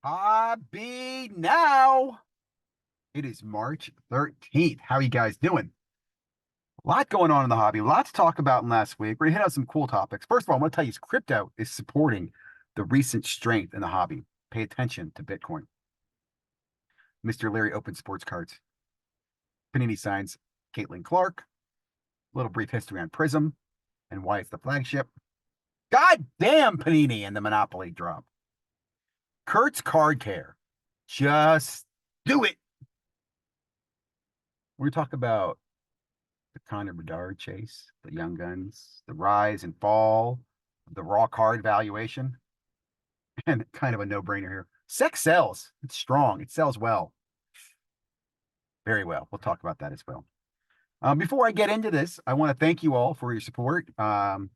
Hobby now. It is March 13th. How are you guys doing? A lot going on in the hobby. A lot to talk about in last week. We're going to hit on some cool topics. First of all, I want to tell you, crypto is supporting the recent strength in the hobby. Pay attention to Bitcoin. Mr. Larry opens sports cards. Panini signs Caitlin Clark. A little brief history on Prizm and why it's the flagship. God damn Panini and the Monopoly drop. Kurt's card care. Just do it. We're talking about the Connor Bedard chase, the Young Guns, the rise and fall of the raw card valuation, and kind of a no-brainer here. Sex sells. It's strong. It sells well. Very well. We'll talk about that as well. Before I get into this, I want to thank you all for your support. I'm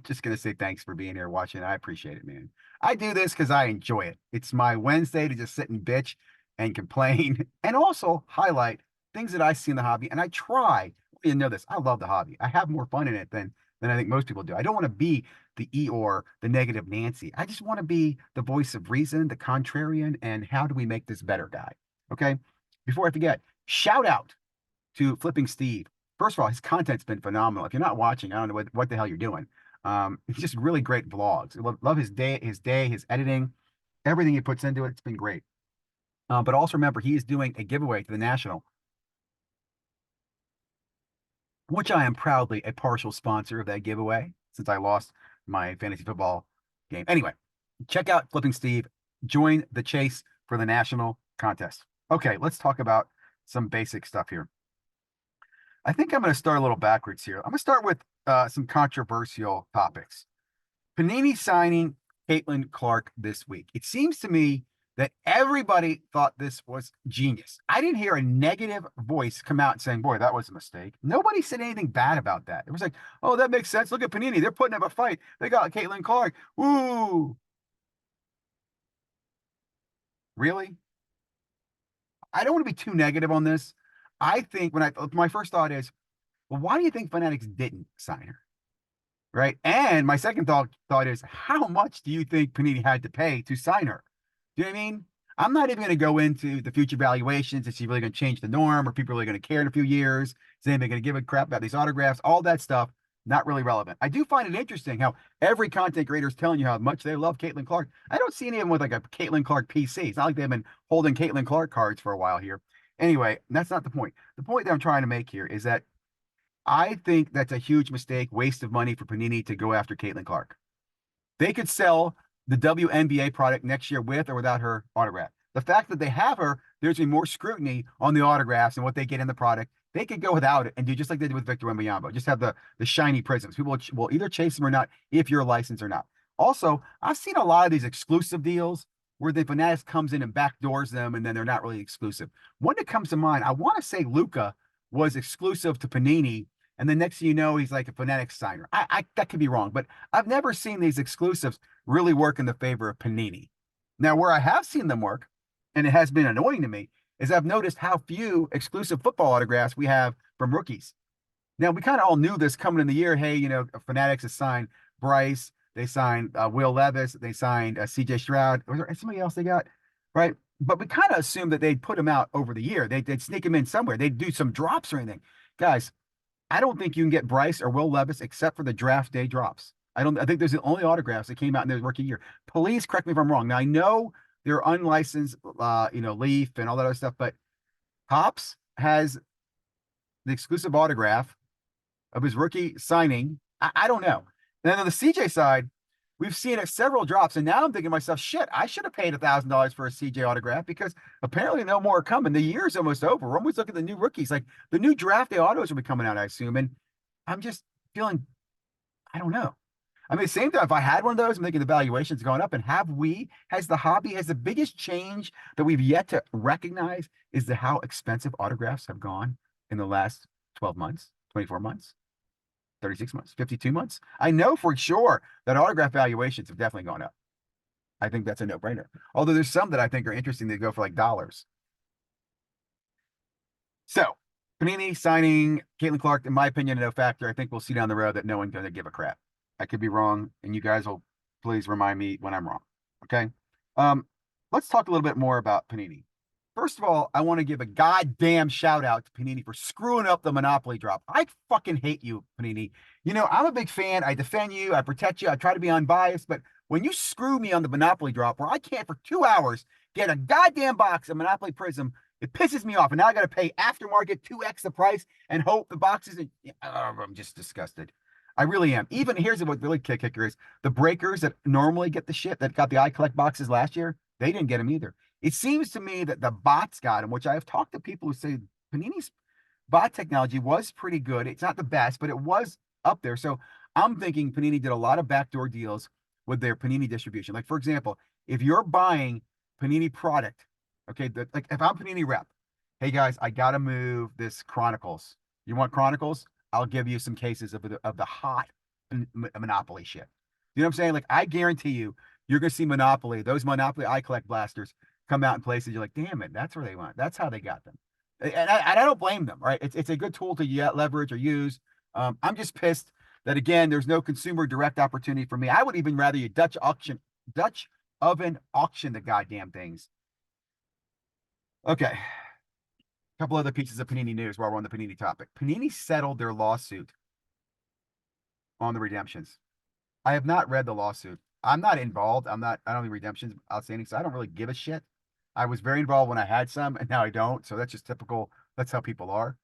just going to say thanks for being here watching. I appreciate it, man. I do this because I enjoy it. It's my Wednesday to just sit and bitch and complain and also highlight things that I see in the hobby. And I try, you know this, I love the hobby. I have more fun in it than I think most people do. I don't want to be the Eeyore, the negative Nancy. I just want to be the voice of reason, the contrarian, and how do we make this better guy? Okay. Before I forget, shout out to Flipping Steve. First of all, his content's been phenomenal. If you're not watching, I don't know what the hell you're doing. It's just really great vlogs. I love his editing, everything he puts into it. It's been great. But also remember, he is doing a giveaway to the National, which I am proudly a partial sponsor of that giveaway since I lost my fantasy football game. Anyway, check out Flipping Steve. Join the chase for the National contest. Okay, let's talk about some basic stuff here. I think I'm going to start a little backwards here. I'm going to start with some controversial topics. Panini signing Caitlin Clark this week. It seems to me that everybody thought this was genius. I didn't hear a negative voice come out saying, boy, that was a mistake. Nobody said anything bad about that. It was like, oh, that makes sense. Look at Panini. They're putting up a fight. They got Caitlin Clark. Woo. Really? I don't want to be too negative on this. I think my first thought is, well, why do you think Fanatics didn't sign her? Right. And my second thought is, how much do you think Panini had to pay to sign her? Do you know what I mean? I'm not even going to go into the future valuations. Is she really going to change the norm? Are people really going to care in a few years? Is anybody going to give a crap about these autographs? All that stuff, not really relevant. I do find it interesting how every content creator is telling you how much they love Caitlin Clark. I don't see any of them with like a Caitlin Clark PC. It's not like they've been holding Caitlin Clark cards for a while here. Anyway, that's not the point. The point that I'm trying to make here is that I think that's a huge mistake, waste of money for Panini to go after Caitlin Clark. They could sell the WNBA product next year with or without her autograph. The fact that they have her, there's been more scrutiny on the autographs and what they get in the product. They could go without it and do just like they did with Victor Wembanyama. Just have the shiny prisms. People will either chase them or not if you're licensed or not. Also, I've seen a lot of these exclusive deals where the Fanatics comes in and backdoors them and then they're not really exclusive. One that comes to mind, I want to say Luca was exclusive to Panini, and the next thing you know, he's like a Fanatics signer. I that could be wrong, but I've never seen these exclusives really work in the favor of Panini. Now, where I have seen them work, and it has been annoying to me, is I've noticed how few exclusive football autographs we have from rookies. Now, we kind of all knew this coming in the year. Hey, Fanatics has signed Bryce. They signed Will Levis. They signed CJ Stroud. Was there somebody else they got? Right. But we kind of assumed that they'd put them out over the year. They'd sneak them in somewhere. They'd do some drops or anything. Guys, I don't think you can get Bryce or Will Levis except for the draft day drops. I think there's the only autographs that came out in their rookie year. Please correct me if I'm wrong. Now I know they're unlicensed, Leaf and all that other stuff, but Hops has the exclusive autograph of his rookie signing. I don't know. And then on the CJ side, we've seen it several drops, and now I'm thinking to myself, shit, I should have paid $1,000 for a CJ autograph because apparently no more are coming. The year's almost over. We're almost looking at the new rookies. Like the new draft day autos will be coming out, I assume. And I'm just feeling, I don't know. I mean, same time, if I had one of those, I'm thinking the valuation's going up. And has the hobby, has the biggest change that we've yet to recognize is how expensive autographs have gone in the last 12 months, 24 months, 36 months, 52 months. I know for sure that autograph valuations have definitely gone up. I think that's a no-brainer. Although there's some that I think are interesting that go for like dollars. So, Panini signing Caitlin Clark, in my opinion, a no factor. I think we'll see down the road that no one's going to give a crap. I could be wrong, and you guys will please remind me when I'm wrong. Okay. let's talk a little bit more about Panini. First of all, I want to give a goddamn shout out to Panini for screwing up the Monopoly drop. I fucking hate you, Panini. You know, I'm a big fan. I defend you. I protect you. I try to be unbiased. But when you screw me on the Monopoly drop, where I can't for 2 hours get a goddamn box of Monopoly Prizm, it pisses me off. And now I got to pay aftermarket 2x the price and hope the box isn't. I'm just disgusted. I really am. Even here's what really kicker is: the breakers that normally get the shit that got the iCollect boxes last year, they didn't get them either. It seems to me that the bots got them, which I have talked to people who say Panini's bot technology was pretty good. It's not the best, but it was up there. So I'm thinking Panini did a lot of backdoor deals with their Panini distribution. Like, for example, if you're buying Panini product, okay, like if I'm Panini rep, hey guys, I got to move this Chronicles. You want Chronicles? I'll give you some cases of the hot Monopoly shit. You know what I'm saying? Like, I guarantee you're going to see Monopoly, those Monopoly iCollect blasters come out in places. You're like, damn it, that's where they want. That's how they got them. And I don't blame them, right? It's a good tool to leverage or use. I'm just pissed that again, there's no consumer direct opportunity for me. I would even rather you Dutch oven auction the goddamn things. Okay, a couple other pieces of Panini news while we're on the Panini topic. Panini settled their lawsuit on the redemptions. I have not read the lawsuit. I'm not involved. I don't think redemptions outstanding, so I don't really give a shit. I was very involved when I had some, and now I don't. So that's just typical. That's how people are.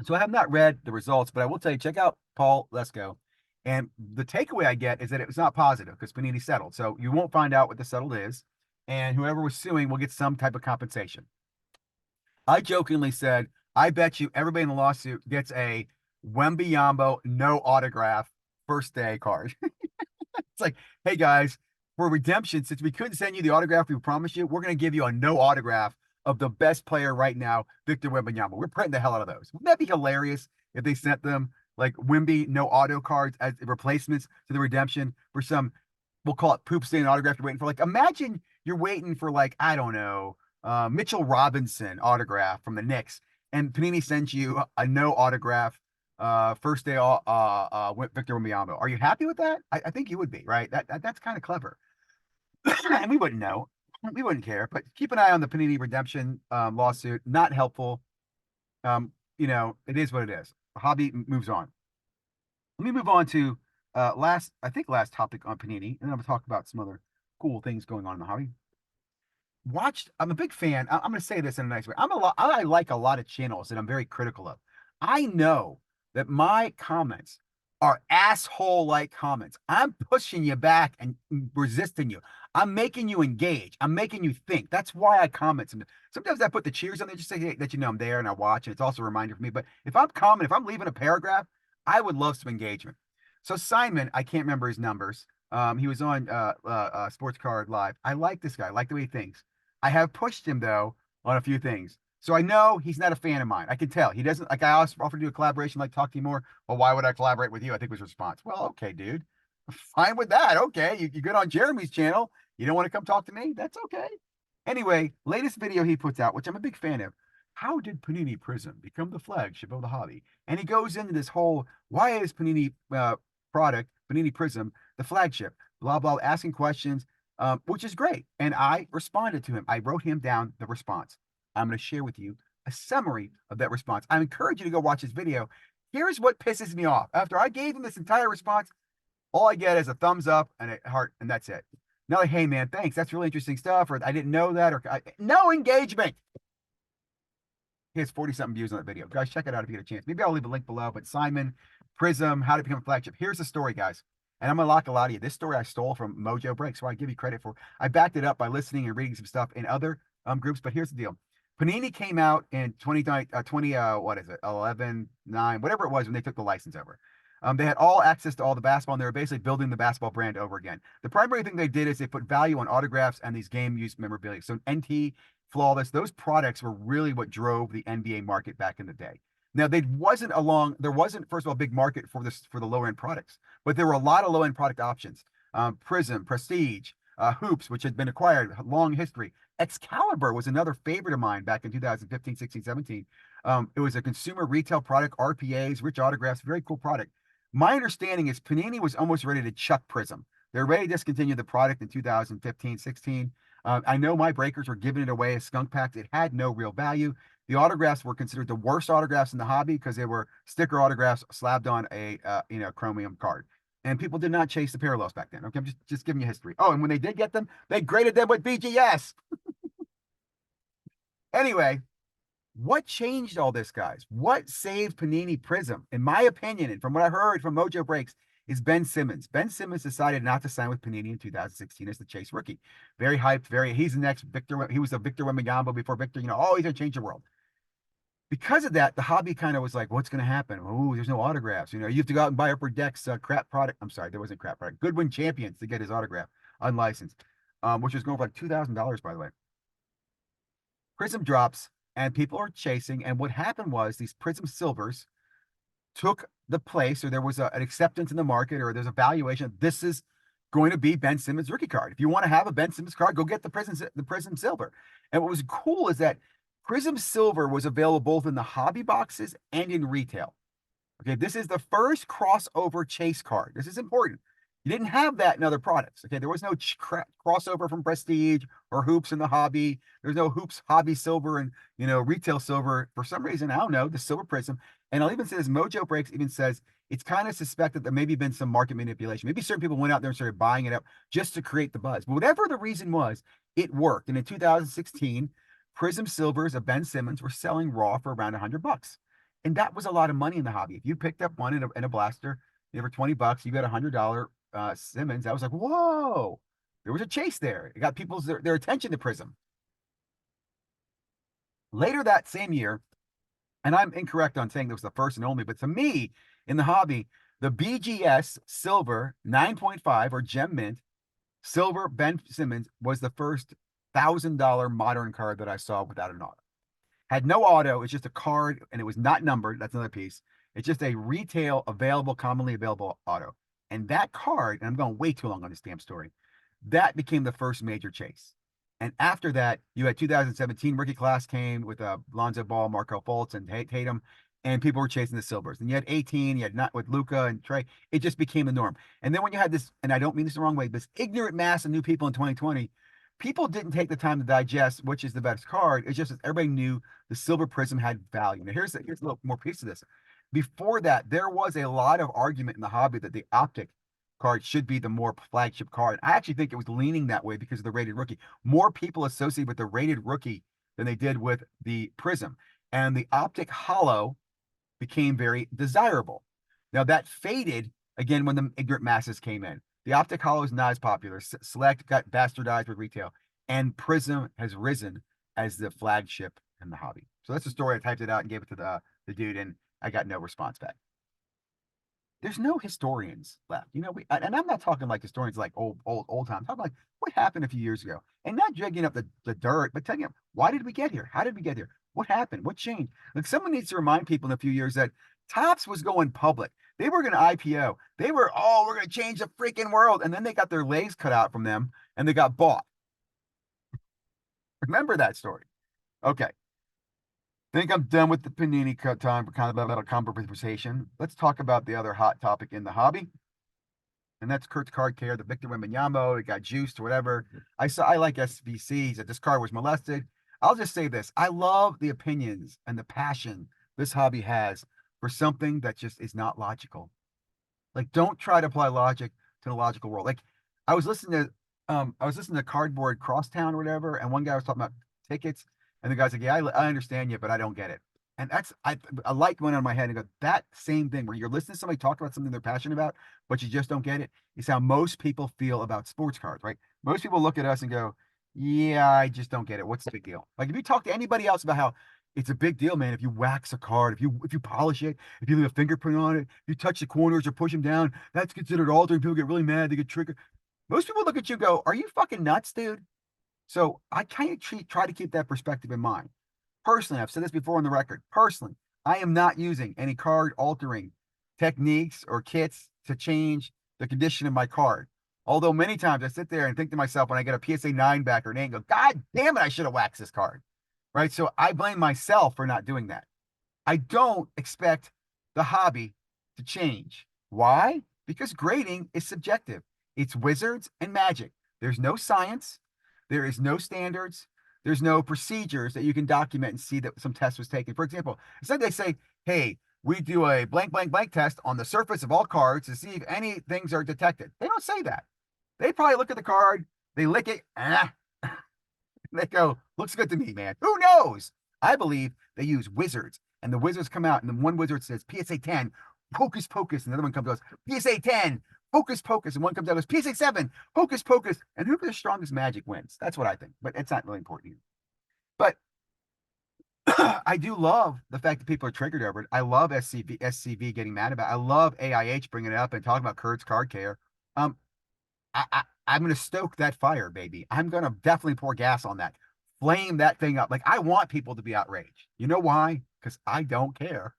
So I have not read the results, but I will tell you, check out Paul Lesko. And the takeaway I get is that it was not positive because Panini settled. So you won't find out what the settled is. And whoever was suing will get some type of compensation. I jokingly said, I bet you everybody in the lawsuit gets a Wembyambo no autograph first day card. It's like, hey guys, for redemption, since we couldn't send you the autograph we promised you, we're going to give you a no autograph of the best player right now, Victor Wembanyama. We're printing the hell out of those. Wouldn't that be hilarious if they sent them like Wemby no auto cards as replacements to the redemption for some, we'll call it poop stain autograph you're waiting for? Like, imagine you're waiting for like, I don't know, Mitchell Robinson autograph from the Knicks, and Panini sends you a no autograph first day Victor Wembanyama. Are you happy with that? I think you would be, right? That's kind of clever. And we wouldn't know. We wouldn't care. But keep an eye on the Panini redemption lawsuit. Not helpful. It is what it is. The hobby moves on. Let me move on to last topic on Panini, and then I'm gonna talk about some other cool things going on in the hobby. I'm a big fan. I'm going to say this in a nice way. I like a lot of channels that I'm very critical of. I know that my comments are asshole like comments. I'm pushing you back and resisting you. I'm making you engage. I'm making you think. That's why I comment. Sometimes I put the cheers on there just to say that I'm there and I watch, and it's also a reminder for me. But if I'm leaving a paragraph, I would love some engagement. So Simon, I can't remember his numbers. He was on Sports Card Live. I like this guy. I like the way he thinks. I have pushed him though on a few things. So I know he's not a fan of mine. I can tell. He doesn't like. I offered to do a collaboration, like talk to you more. Well, why would I collaborate with you? I think was his response. Well, okay, dude. Fine with that. Okay. You good on Jeremy's channel. You don't want to come talk to me? That's okay. Anyway, latest video he puts out, which I'm a big fan of. How did Panini Prizm become the flagship of the hobby? And he goes into this whole why is Panini product, Panini Prizm, the flagship, blah, blah, asking questions, which is great. And I responded to him. I wrote him down the response. I'm going to share with you a summary of that response. I encourage you to go watch this video. Here's what pisses me off. After I gave him this entire response, all I get is a thumbs up and a heart, and that's it. Not like, hey, man, thanks. That's really interesting stuff. Or I didn't know that. No engagement. He has 40-something views on that video. Guys, check it out if you get a chance. Maybe I'll leave a link below. But Simon, Prizm, how to become a flagship. Here's the story, guys. And I'm going to lock a lot of you. This story I stole from Mojo Break, so I give you credit for. I backed it up by listening and reading some stuff in other groups. But here's the deal. Panini came out in 11, 9, whatever it was when they took the license over. They had all access to all the basketball, and they were basically building the basketball brand over again. The primary thing they did is they put value on autographs and these game use memorabilia. So NT, Flawless, those products were really what drove the NBA market back in the day. Now, there wasn't, first of all, a big market for the lower end products, but there were a lot of low end product options. Prizm, Prestige, Hoops, which had been acquired, long history. Excalibur was another favorite of mine back in 2015, 16, 17. It was a consumer retail product, RPAs, rich autographs, very cool product. My understanding is Panini was almost ready to chuck Prizm. They're ready to discontinue the product in 2015, 16. I know my breakers were giving it away as skunk packs. It had no real value. The autographs were considered the worst autographs in the hobby because they were sticker autographs slapped on a chromium card. And people did not chase the parallels back then. Okay, I'm just giving you history. Oh, and when they did get them, they graded them with BGS. Anyway, what changed all this, guys? What saved Panini Prizm, in my opinion, and from what I heard from Mojo Breaks, is Ben Simmons. Ben Simmons decided not to sign with Panini in 2016 as the Chase rookie. Very hyped, he's the next Victor. He was the Victor Wembanyama before Victor, oh, he's going to change the world. Because of that, the hobby kind of was like, what's going to happen? Oh, there's no autographs. You have to go out and buy Upper Deck's crap product. I'm sorry, there wasn't crap product. Goodwin Champions to get his autograph, unlicensed, which was going for like $2,000, by the way. Prizm drops, and people are chasing. And what happened was these Prizm Silvers took the place, or there was an acceptance in the market, or there's a valuation. This is going to be Ben Simmons rookie card. If you want to have a Ben Simmons card, go get the Prizm Silver. And what was cool is that Prizm Silver was available both in the hobby boxes and in retail. Okay, this is the first crossover chase card. This is important. You didn't have that in other products. Okay, there was no crossover from Prestige or Hoops in the hobby. There's no Hoops hobby silver and retail silver. For some reason, I don't know, the silver Prizm. And I'll even say this, Mojo Breaks even says it's kind of suspected that maybe been some market manipulation. Maybe certain people went out there and started buying it up just to create the buzz. But whatever the reason was, it worked. And in 2016, Prizm Silvers of Ben Simmons were selling raw for around $100. And that was a lot of money in the hobby. If you picked up one in a blaster, for $20, you got $100 Simmons. I was like, whoa, there was a chase there. It got people's their attention to Prizm. Later that same year, and I'm incorrect on saying this was the first and only, but to me, in the hobby, the BGS Silver 9.5 or Gem Mint Silver Ben Simmons was the first $1,000 modern card that I saw without an auto. Had no auto. It's just a card, and it was not numbered. That's another piece. It's just a retail available, commonly available auto. And that card, and I'm going way too long on this damn story, that became the first major chase. And after that, you had 2017 rookie class came with Lonzo Ball, Marco Fultz, and Tatum, and people were chasing the Silvers. And you had 18, you had not with Luca and Trey. It just became the norm. And then when you had this, and I don't mean this the wrong way, this ignorant mass of new people in 2020, people didn't take the time to digest which is the best card. It's just that everybody knew the Silver Prizm had value. Now here's a little more piece of this. Before that, there was a lot of argument in the hobby that the optic card should be the more flagship card. I actually think it was leaning that way because of the rated rookie. More people associate with the rated rookie than they did with the Prizm. And the optic hollow became very desirable. Now that faded again when the ignorant masses came in. The optic hollow is not as popular. Select got bastardized with retail, and Prizm has risen as the flagship in the hobby. So that's the story. I typed it out and gave it to the dude, and I got no response back. There's no historians left. And I'm not talking like historians like old time. I'm talking like what happened a few years ago, and not dragging up the dirt, but telling you why did we get here? How did we get here? What happened? What changed? Like someone needs to remind people in a few years that Topps was going public. They were going to IPO. They were, oh, we're going to change the freaking world. And then they got their legs cut out from them and they got bought. Remember that story. Okay. Think I'm done with the Panini cut time for kind of a conversation. Let's talk about the other hot topic in the hobby. And that's Kurt's card care, the Victor Wembanyama. It got juiced or whatever. I like SVC. He said this card was molested. I'll just say this. I love the opinions and the passion this hobby has for something that just is not logical. Like, don't try to apply logic to the logical world. Like, I was listening to Cardboard Crosstown or whatever, and one guy was talking about tickets, and the guy's like, "Yeah, I understand you, but I don't get it." And that's I like went on my head and go, that same thing where you're listening to somebody talk about something they're passionate about, but you just don't get it, is how most people feel about sports cards, right? Most people look at us and go, "Yeah, I just don't get it. What's the big deal?" Like if you talk to anybody else about how it's a big deal, man. If you wax a card, if you polish it, if you leave a fingerprint on it, if you touch the corners or push them down, that's considered altering. People get really mad. They get triggered. Most people look at you and go, "Are you fucking nuts, dude?" So I kind of try to keep that perspective in mind. Personally, I've said this before on the record. Personally, I am not using any card altering techniques or kits to change the condition of my card. Although many times I sit there and think to myself when I get a PSA 9 back or an 8, go, God damn it, I should have waxed this card. Right. So I blame myself for not doing that. I don't expect the hobby to change. Why? Because grading is subjective. It's wizards and magic. There's no science. There is no standards. There's no procedures that you can document and see that some test was taken. For example, instead they say, hey, we do a blank, blank, blank test on the surface of all cards to see if any things are detected. They don't say that. They probably look at the card, they lick it, they go, looks good to me, man. Who knows? I believe they use wizards, and the wizards come out, and then one wizard says PSA 10, hocus pocus, and the other one comes out, PSA 10, hocus pocus, and one comes out as PSA 7, hocus pocus, and whoever the strongest magic wins. That's what I think, but it's not really important here. But I do love the fact that people are triggered over it. I love SCV getting mad about it. I love AIH bringing it up and talking about Kurt's card care. Um, I'm going to stoke that fire, baby. I'm going to definitely pour gas on that. Flame that thing up. Like, I want people to be outraged. You know why? Because I don't care.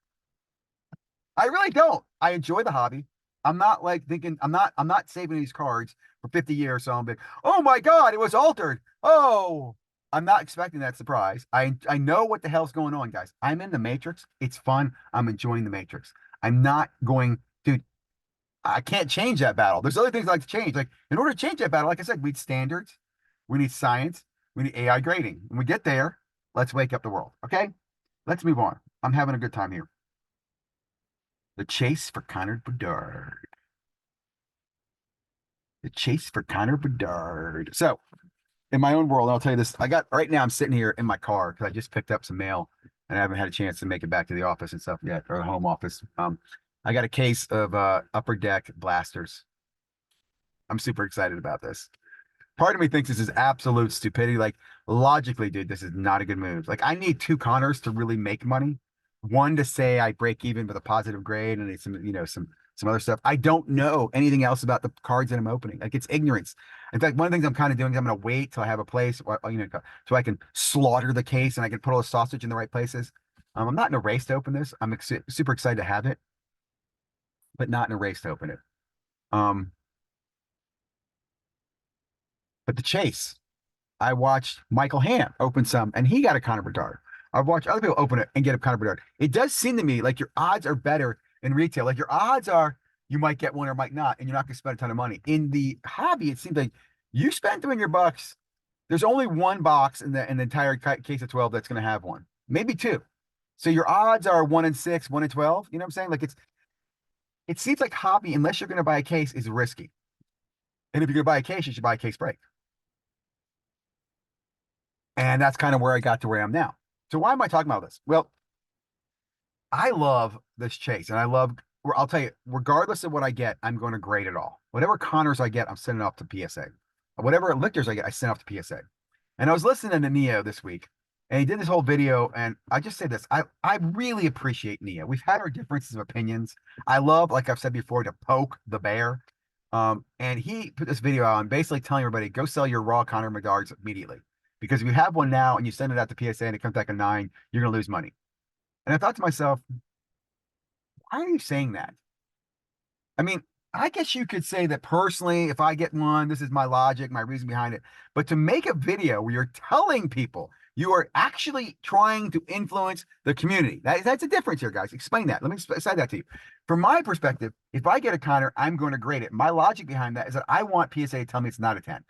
I really don't. I enjoy the hobby. I'm not like thinking, I'm not saving these cards for 50 years. So I'm like, oh my God, it was altered. Oh, I'm not expecting that surprise. I know what the hell's going on, guys. I'm in the Matrix. It's fun. I'm enjoying the Matrix. I'm not going, dude, I can't change that battle. There's other things I like to change. Like, in order to change that battle, like I said, we need standards, we need science, we need AI grading. When we get there, let's wake up the world. Okay? Let's move on. I'm having a good time here. The chase for Connor Bedard. The chase for Connor Bedard. So, in my own world, I'll tell you this. I got right now, I'm sitting here in my car because I just picked up some mail and I haven't had a chance to make it back to the office and stuff yet, or the home office. I got a case of Upper Deck blasters. I'm super excited about this. Part of me thinks this is absolute stupidity. Like, logically, dude, this is not a good move. Like, I need two Connors to really make money. One to say I break even with a positive grade and some, some other stuff. I don't know anything else about the cards that I'm opening. Like, it's ignorance. In fact, one of the things I'm kind of doing is I'm going to wait till I have a place, so I can slaughter the case and I can put all the sausage in the right places. I'm not in a race to open this. I'm super excited to have it, but not in a race to open it. Um, but the chase. I watched Michael Hamm open some, and he got a Connor Bedard. I've watched other people open it and get a Connor Bedard. It does seem to me like your odds are better in retail. Like, your odds are you might get one or might not, and you're not going to spend a ton of money. In the hobby, it seems like you spend $300. There's only one box in the entire case of 12 that's going to have one, maybe two. So your odds are 1 in 6, 1 in 12. You know what I'm saying? Like, it seems like hobby, unless you're going to buy a case, is risky. And if you're going to buy a case, you should buy a case break. And that's kind of where I got to where I am now. So why am I talking about this? Well, I love this chase, and I'll tell you, regardless of what I get, I'm going to grade it all. Whatever Connors I get, I'm sending off to PSA. Whatever lifters I get, I send off to PSA. And I was listening to Neo this week, and he did this whole video, and I just say this, I really appreciate Neo. We've had our differences of opinions. I love, like I've said before, to poke the bear. And he put this video out and basically telling everybody, go sell your raw Connor Medards immediately. Because if you have one now and you send it out to PSA and it comes back a 9, you're going to lose money. And I thought to myself, why are you saying that? I mean, I guess you could say that personally, if I get one, this is my logic, my reason behind it. But to make a video where you're telling people you are actually trying to influence the community, that's a difference here, guys. Explain that. Let me say that to you. From my perspective, if I get a Connor, I'm going to grade it. My logic behind that is that I want PSA to tell me it's not a 10.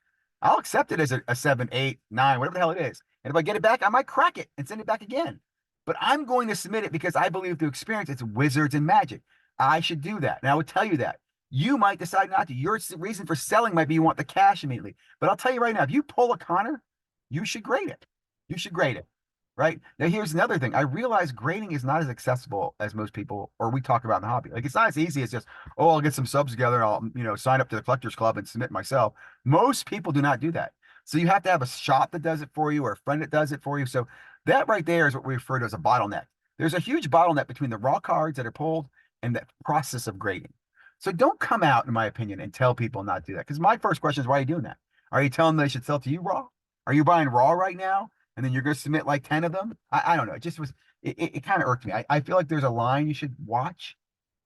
I'll accept it as a 7, 8, 9, whatever the hell it is. And if I get it back, I might crack it and send it back again. But I'm going to submit it because I believe through experience it's wizards and magic. I should do that. And I would tell you that. You might decide not to. Your reason for selling might be you want the cash immediately. But I'll tell you right now, if you pull a Connor, you should grade it. You should grade it. Right? Now, here's another thing. I realize grading is not as accessible as most people, or we talk about in the hobby. Like, it's not as easy as just, oh, I'll get some subs together and I'll, sign up to the collectors club and submit myself. Most people do not do that. So you have to have a shop that does it for you or a friend that does it for you. So that right there is what we refer to as a bottleneck. There's a huge bottleneck between the raw cards that are pulled and the process of grading. So don't come out, in my opinion, and tell people not to do that. Because my first question is, why are you doing that? Are you telling them they should sell to you raw? Are you buying raw right now? And then you're going to submit like 10 of them? I don't know. It just was, it kind of irked me. I feel like there's a line you should watch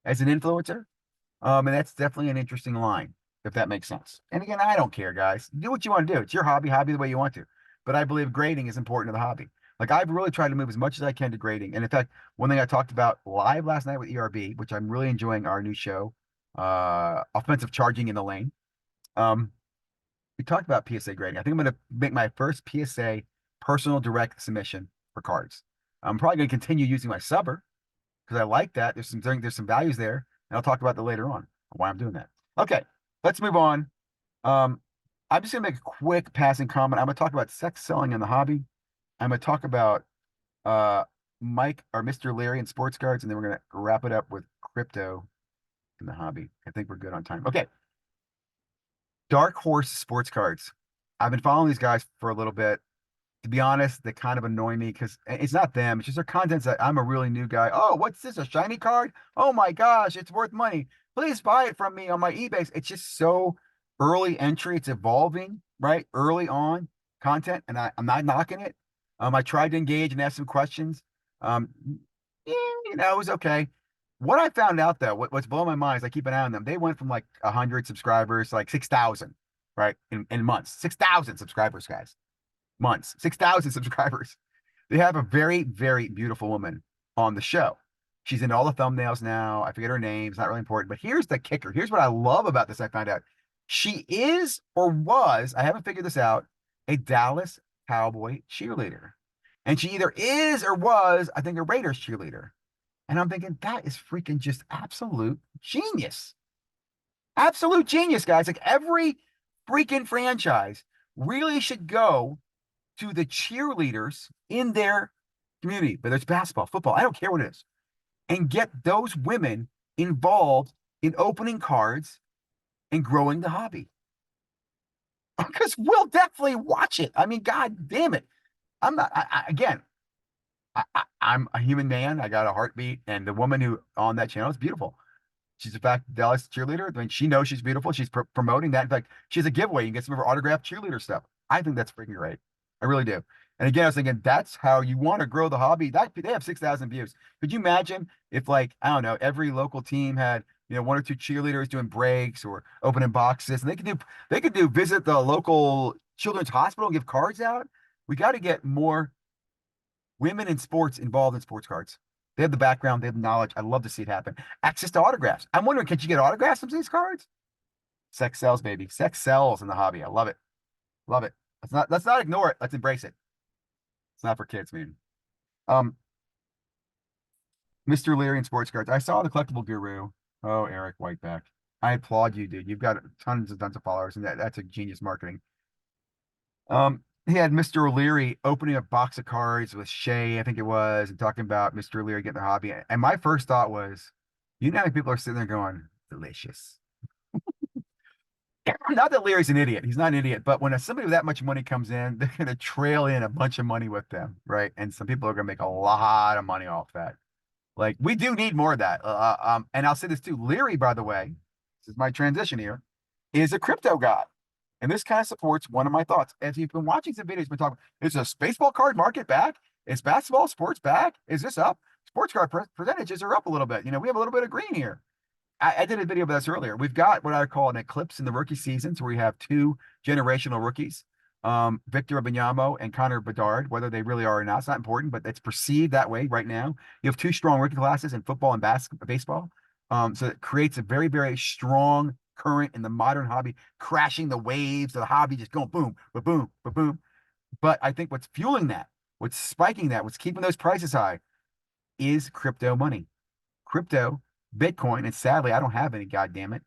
as an influencer. And that's definitely an interesting line, if that makes sense. And again, I don't care, guys. Do what you want to do. It's your hobby the way you want to. But I believe grading is important to the hobby. Like, I've really tried to move as much as I can to grading. And in fact, one thing I talked about live last night with ERB, which I'm really enjoying our new show, Offensive Charging in the Lane. Um, we talked about PSA grading. I think I'm going to make my first PSA personal direct submission for cards. I'm probably going to continue using my subber because I like that. There's some values there, and I'll talk about that later on why I'm doing that. Okay, let's move on. Um, I'm just going to make a quick passing comment. I'm going to talk about sex selling in the hobby. I'm going to talk about uh Mike or Mr. Leary and sports cards, and then we're going to wrap it up with crypto in the hobby. I think we're good on time. Okay, Dark Horse sports cards. I've been following these guys for a little bit. To be honest, they kind of annoy me because it's not them. It's just their contents that I'm a really new guy. Oh, what's this? A shiny card? Oh my gosh, it's worth money. Please buy it from me on my eBay. It's just so early entry. It's evolving, right? Early on content, and I'm not knocking it. I tried to engage and ask some questions. Um, yeah, it was okay. What I found out though, what's blowing my mind is I keep an eye on them. They went from like 100 subscribers to like 6,000, right? In months, 6,000 subscribers, guys. Months, 6,000 subscribers. They have a very, very beautiful woman on the show. She's in all the thumbnails now. I forget her name. It's not really important. But here's the kicker. Here's what I love about this. I found out she is or was, I haven't figured this out, a Dallas Cowboy cheerleader. And she either is or was, I think, a Raiders cheerleader. And I'm thinking, that is freaking just absolute genius. Absolute genius, guys. Like every freaking franchise really should go to the cheerleaders in their community, whether it's basketball, football, I don't care what it is, and get those women involved in opening cards and growing the hobby. Because we'll definitely watch it. I mean, God damn it. I'm not, again, I'm a human man. I got a heartbeat, and the woman who on that channel is beautiful. She's in fact Dallas cheerleader. I mean, she knows she's beautiful. She's promoting that. In fact, she has a giveaway. You can get some of her autographed cheerleader stuff. I think that's freaking great. I really do. And again, I was thinking that's how you want to grow the hobby. That they have 6,000 views. Could you imagine if, like, I don't know, every local team had, one or two cheerleaders doing breaks or opening boxes, and they could do visit the local children's hospital and give cards out. We got to get more women in sports involved in sports cards. They have the background, they have the knowledge. I'd love to see it happen. Access to autographs. I'm wondering, can you get autographs from these cards? Sex sells, baby. Sex sells in the hobby. I love it. Love it. Let's not ignore it. Let's embrace it. It's not for kids, man. Um, Mr. Leary and sports cards. I saw the collectible guru. Oh, Eric Whiteback. I applaud you, dude. You've got tons and tons of followers, and that's a genius marketing. He had Mr. O'Leary opening a box of cards with Shay, I think it was, and talking about Mr. O'Leary getting the hobby. And my first thought was, how many people are sitting there going, delicious. Not that Leary's an idiot. He's not an idiot, but when somebody with that much money comes in, they're going to trail in a bunch of money with them, right? And some people are going to make a lot of money off that. Like, we do need more of that. And I'll say this too. Leary, by the way, this is my transition here, is a crypto guy. And this kind of supports one of my thoughts. As you've been watching some videos, been talking, is a baseball card market back? Is basketball sports back? Is this up? Sports card percentages are up a little bit. We have a little bit of green here. I did a video about this earlier. We've got what I call an eclipse in the rookie seasons where we have two generational rookies, Victor Wembanyama and Connor Bedard. Whether they really are or not, it's not important, but it's perceived that way right now. You have two strong rookie classes in football and baseball. So it creates a very, very strong current in the modern hobby, crashing the waves of the hobby, just going boom, ba boom, ba boom. But I think what's fueling that, what's spiking that, what's keeping those prices high is crypto money. Crypto, Bitcoin, and sadly, I don't have any, goddamn it,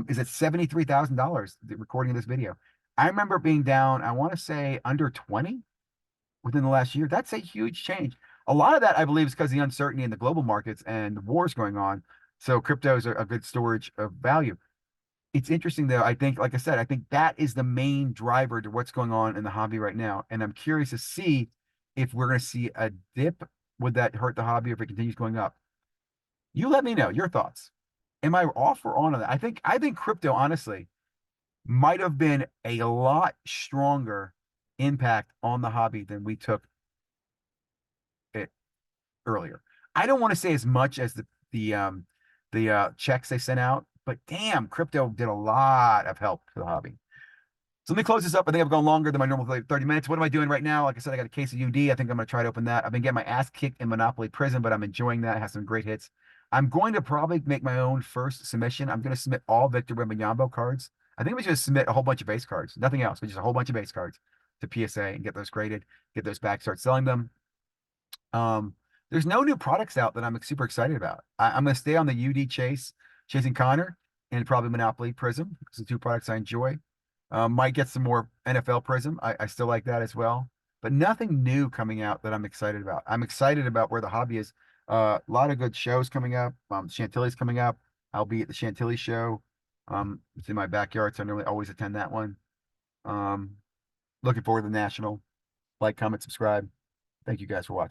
is at $73,000, the recording of this video. I remember being down, I want to say under 20 within the last year. That's a huge change. A lot of that, I believe, is because of the uncertainty in the global markets and the wars going on. So crypto is a good storage of value. It's interesting though. I think, like I said, I think that is the main driver to what's going on in the hobby right now. And I'm curious to see if we're going to see a dip. Would that hurt the hobby if it continues going up? You let me know your thoughts. Am I off or on that? I think crypto honestly might have been a lot stronger impact on the hobby than we took it earlier. I don't want to say as much as the checks they sent out, but damn, crypto did a lot of help to the hobby. So let me close this up. I think I've gone longer than my normal 30 minutes. What am I doing right now? Like I said, I got a case of UD. I think I'm going to try to open that. I've been getting my ass kicked in Monopoly Prizm, but I'm enjoying that. It has some great hits. I'm going to probably make my own first submission. I'm going to submit all Victor Wembanyama cards. I think we should submit a whole bunch of base cards, nothing else, but just a whole bunch of base cards to PSA and get those graded, get those back, start selling them. Um, there's no new products out that I'm super excited about. I'm going to stay on the UD chasing Connor, and probably Monopoly Prizm, because the two products I enjoy. Might get some more NFL Prizm. I still like that as well, but nothing new coming out that I'm excited about. I'm excited about where the hobby is. A lot of good shows coming up. Chantilly's coming up. I'll be at the Chantilly show. It's in my backyard, so I normally always attend that one. Um, Looking forward to the National. Like, comment, subscribe. Thank you guys for watching.